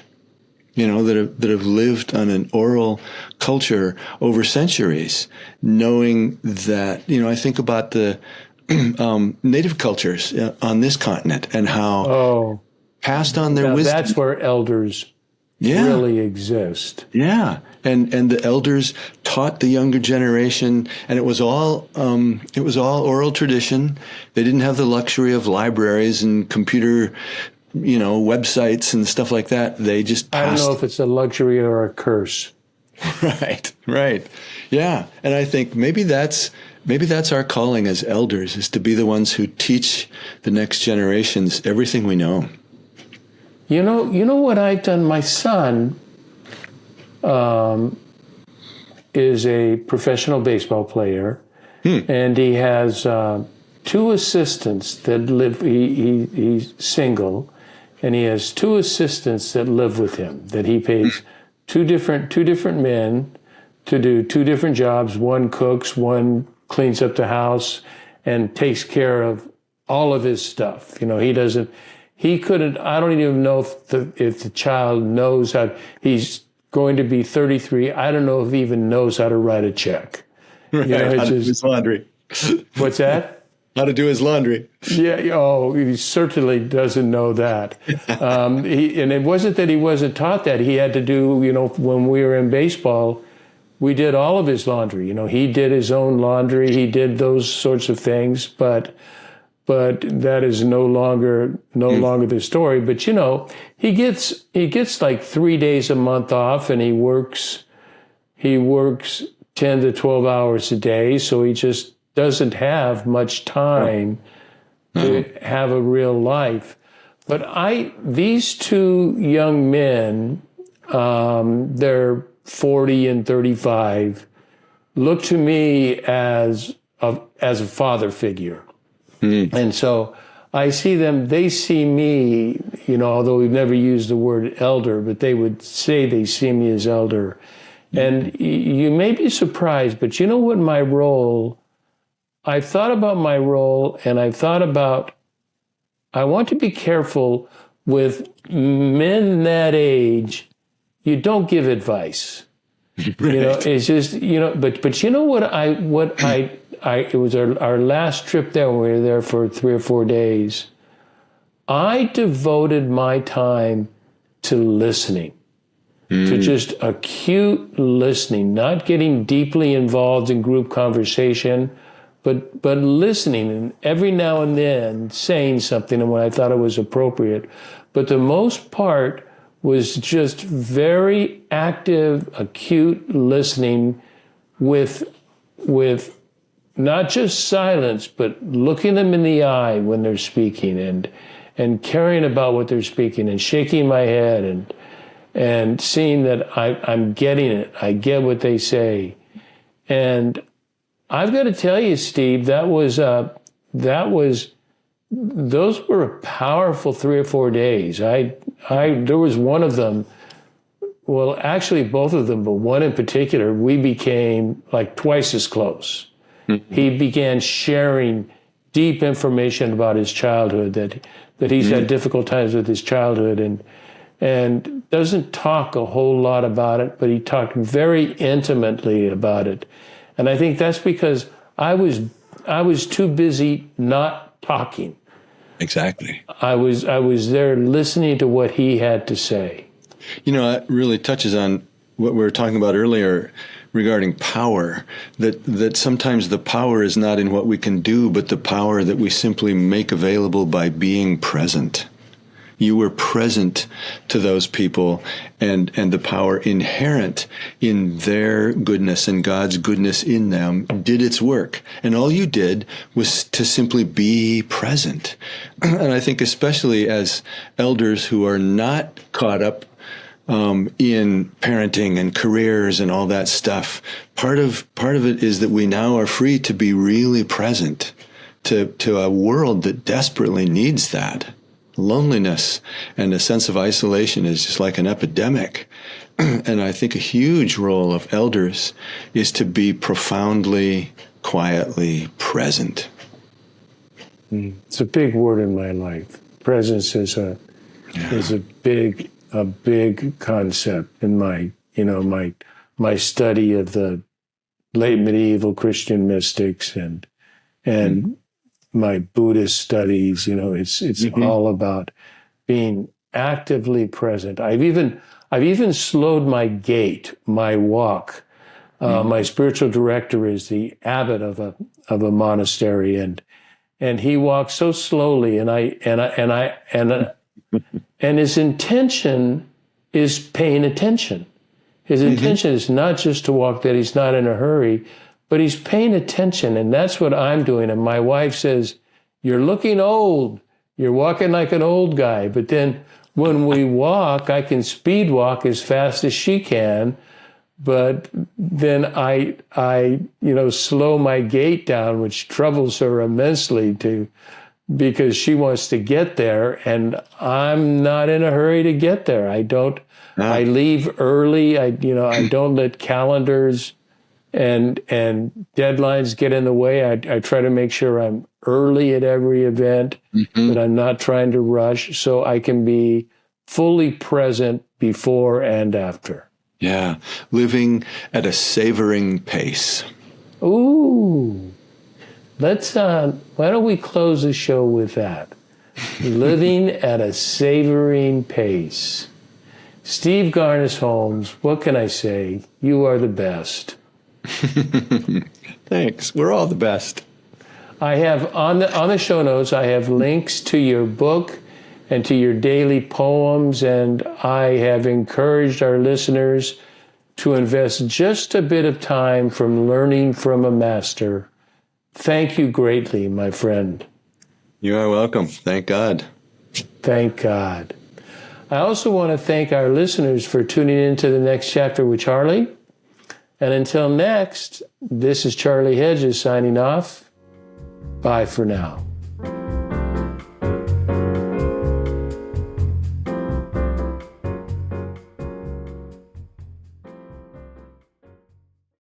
That have lived on an oral culture over centuries, knowing that, I think about the native cultures on this continent and how passed on their wisdom. That's where elders really exist. Yeah. And the elders taught the younger generation, and it was all oral tradition. They didn't have the luxury of libraries and computer websites and stuff like that. They just passed. I don't know if it's a luxury or a curse. Right. Yeah. And I think maybe that's our calling as elders, is to be the ones who teach the next generations everything we know. You know what I've done? My son is a professional baseball player, and he has two assistants that live. He's single, and he has two assistants that live with him. That he pays two different men to do two different jobs. One cooks, one cleans up the house, and takes care of all of his stuff. He doesn't. He couldn't. I don't even know if the child knows how. He's going to be 33. I don't know if he even knows how to write a check. Right. How to do his laundry. What's that? How to do his laundry. Yeah. He certainly doesn't know that. And it wasn't that he wasn't taught that. He had to do. When we were in baseball, we did all of his laundry. He did his own laundry. He did those sorts of things. But that is no longer the story. But he gets like 3 days a month off, and he works 10 to 12 hours a day. So he just doesn't have much time to have a real life. But these two young men, they're 40 and 35, look to me as a father figure. And so I see them, they see me, although we've never used the word elder, but they would say they see me as elder. And you may be surprised, but you know what my role, I've thought about my role, and I've thought about, I want to be careful with men that age. You don't give advice. Right. It's just, but you know what it was our last trip there. We were there for 3 or 4 days. I devoted my time to listening. to just acute listening, not getting deeply involved in group conversation, but listening, and every now and then saying something when I thought it was appropriate. But the most part was just very active, acute listening with not just silence, but looking them in the eye when they're speaking, and caring about what they're speaking, and shaking my head, and seeing that I'm getting it. I get what they say. And I've got to tell you, Steve, those were a powerful 3 or 4 days. There was one of them, well, actually both of them, but one in particular, we became like twice as close. Mm-hmm. He began sharing deep information about his childhood, that he's had difficult times with his childhood, and doesn't talk a whole lot about it, but he talked very intimately about it. And I think that's because I was too busy not talking. Exactly. I was there listening to what he had to say. You know, that really touches on what we were talking about earlier regarding power, that sometimes the power is not in what we can do, but the power that we simply make available by being present. You were present to those people, and the power inherent in their goodness and God's goodness in them did its work. And all you did was to simply be present. And I think especially as elders who are not caught up in parenting and careers and all that stuff, part of it is that we now are free to be really present to a world that desperately needs that. Loneliness and a sense of isolation is just like an epidemic. And I think a huge role of elders is to be profoundly, quietly present. It's a big word in my life. Presence is a big concept in my study of the late medieval Christian mystics and my Buddhist studies. It's all about being actively present. I've even slowed my gait, my walk. My spiritual director is the abbot of a monastery, and he walks so slowly, and his intention is paying attention. His intention is not just to walk, that he's not in a hurry, but he's paying attention, and that's what I'm doing. And my wife says, "You're looking old. You're walking like an old guy." But then when we walk, I can speed walk as fast as she can, but then I slow my gait down, which troubles her immensely because she wants to get there, and I'm not in a hurry to get there. I leave early. I don't let calendars and deadlines get in the way. I try to make sure I'm early at every event, that I'm not trying to rush, so I can be fully present before and after. Yeah, living at a savoring pace. Ooh, why don't we close the show with that? Living at a savoring pace. Steve Garnes Holmes, what can I say? You are the best. Thanks. We're all the best. I have on the show notes, I have links to your book and to your daily poems, and I have encouraged our listeners to invest just a bit of time from learning from a master. Thank you greatly, my friend. You are welcome. Thank God. Thank God. I also want to thank our listeners for tuning in to the next chapter with Charlie. And until next, this is Charlie Hedges signing off. Bye for now.